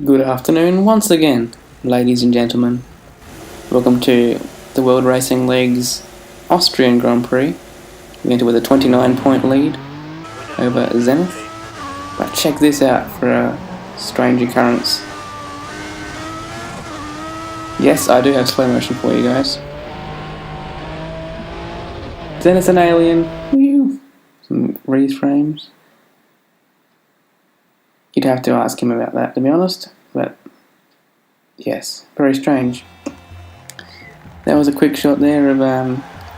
Good afternoon once again, ladies and gentlemen. Welcome to the World Racing League's Austrian Grand Prix. We enter with a 29-point lead over Zenith. But check this out for a strange occurrence. Yes, I do have slow motion for you guys. Zenith's an alien. Some freeze frames. You'd have to ask him about that, to be honest, but yes, very strange. That was a quick shot there of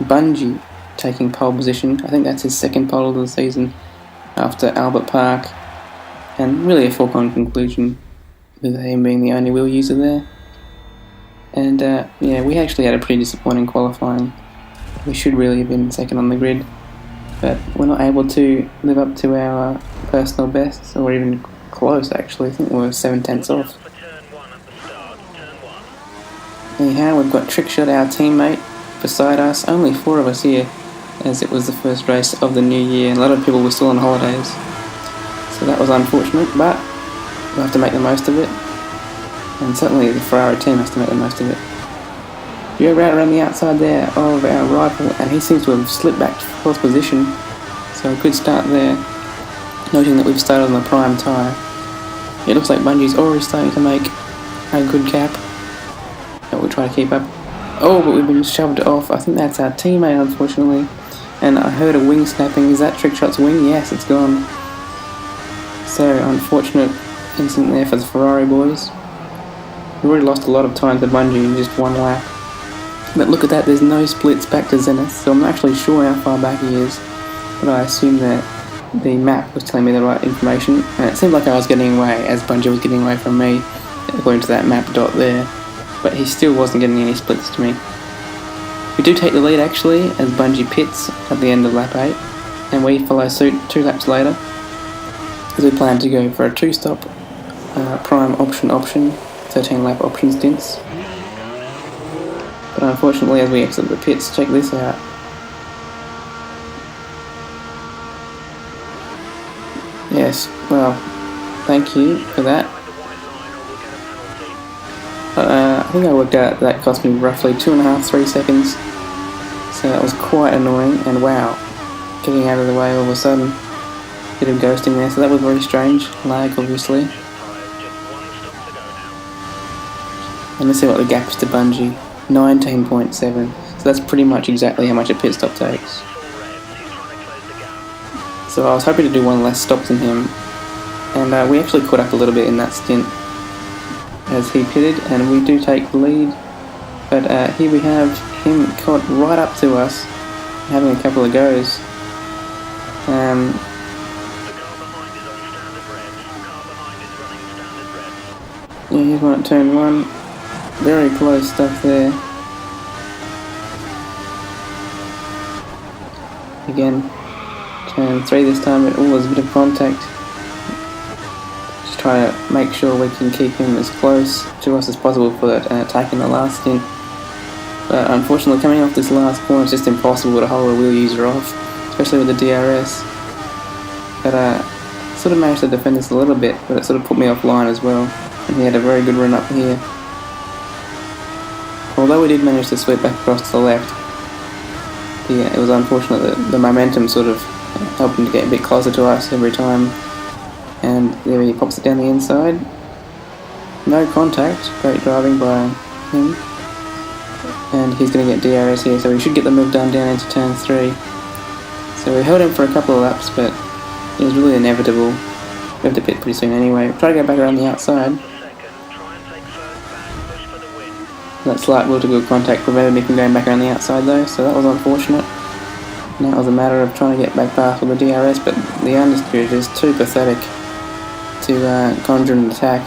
Bungie taking pole position. I think that's his second pole of the season after Albert Park, and really a foregone conclusion with him being the only wheel user there. And yeah, we actually had a pretty disappointing qualifying. We should really have been second on the grid, but we're not able to live up to our personal bests, or even close actually. I think we were 7/10 off. Anyhow, we've got Trickshot, our teammate, beside us. Only 4 of us here, as it was the first race of the new year, and a lot of people were still on holidays. So that was unfortunate, but we'll have to make the most of it. And certainly the Ferrari team has to make the most of it. You're right around the outside there of our rival, and he seems to have slipped back to 4th position. So a good start there, noting that we've started on the prime tyre. It looks like Bungie's already starting to make a good gap, but we'll try to keep up. Oh, but we've been shoved off. I think that's our teammate, unfortunately. And I heard a wing snapping. Is that Trickshot's wing? Yes, it's gone. So, unfortunate incident there for the Ferrari boys. We already lost a lot of time to Bungie in just one lap. But look at that, there's no splits back to Zenith, so I'm not actually sure how far back he is. But I assume that the map was telling me the right information, and it seemed like I was getting away as Bungie was getting away from me, according to that map dot there. But he still wasn't getting any splits to me. We do take the lead actually, as Bungie pits at the end of lap 8, and we follow suit 2 laps later, as we plan to go for a 2-stop prime option 13 lap option stints. But unfortunately, as we exit the pits, check this out. Yes, well, thank you for that. I think I worked out that cost me roughly 2.5-3 seconds, so that was quite annoying. And wow, getting out of the way all of a sudden, bit of ghosting there, so that was very strange. Lag, obviously. And let's see what the gap is to Bungie. 19.7, so that's pretty much exactly how much a pit stop takes. So I was hoping to do one less stop than him, and we actually caught up a little bit in that stint as he pitted, and we do take the lead. But here we have him caught right up to us, having a couple of goes. Yeah, here's one at turn 1. Very close stuff there. Again, turn 3 this time, but there's a bit of contact. Just try to make sure we can keep him as close to us as possible for that attack in the last stint. But unfortunately, coming off this last corner, it's just impossible to hold a wheel user off, especially with the DRS. But sort of managed to defend this a little bit, but it sort of put me offline as well. And he had a very good run up here. Although we did manage to sweep back across to the left, yeah, it was unfortunate that the momentum sort of helped him to get a bit closer to us every time. And there he pops it down the inside. No contact, great driving by him. And he's going to get DRS here, so we should get the move done down into turn 3. So we held him for a couple of laps, but it was really inevitable. We have to pit pretty soon anyway. We'll try to go back around the outside. That slight wheel to wheel contact prevented me from going back around the outside though, so that was unfortunate. Now it was a matter of trying to get back past with the DRS, but the understeer is too pathetic to conjure an attack.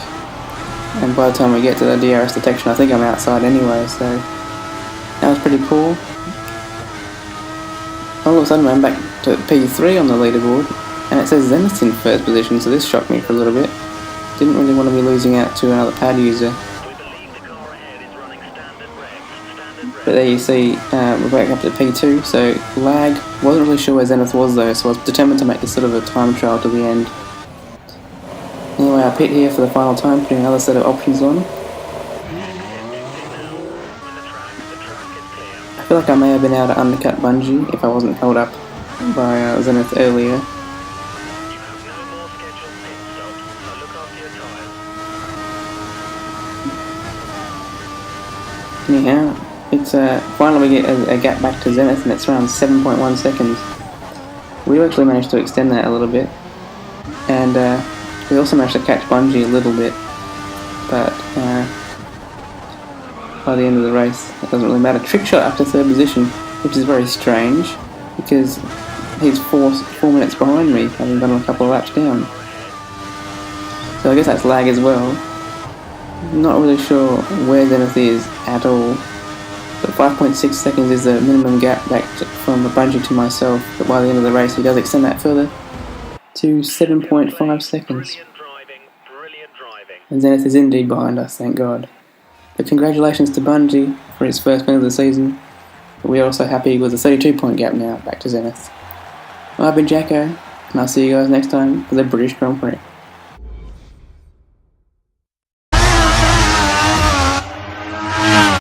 And by the time we get to the DRS detection, I think I'm outside anyway, so that was pretty cool. All of a sudden I'm back to P3 on the leaderboard, and it says Zenith's in 1st position, so this shocked me for a little bit. Didn't really want to be losing out to another pad user. But there you see, we're back up to P2, so lag. Wasn't really sure where Zenith was though, so I was determined to make this sort of a time trial to the end. Anyway, pit here for the final time, putting another set of options on. I feel like I may have been able to undercut Bungie if I wasn't held up by Zenith earlier. Anyhow, it's finally we get a gap back to Zenith, and it's around 7.1 seconds. We actually managed to extend that a little bit, and we also managed to catch Bungie a little bit, but by the end of the race, it doesn't really matter. Trick shot after third position, which is very strange, because he's 4 minutes behind me, having done a couple of laps down. So I guess that's lag as well. Not really sure where Zenith is at all. But 5.6 seconds is the minimum gap back from Bungie to myself, but by the end of the race he does extend that further to 7.5 seconds. And Zenith is indeed behind us, thank God. But congratulations to Bungie for his first win of the season. But we are also happy with the 32-point gap now back to Zenith. Well, I've been Jacko, and I'll see you guys next time for the British Grand Prix.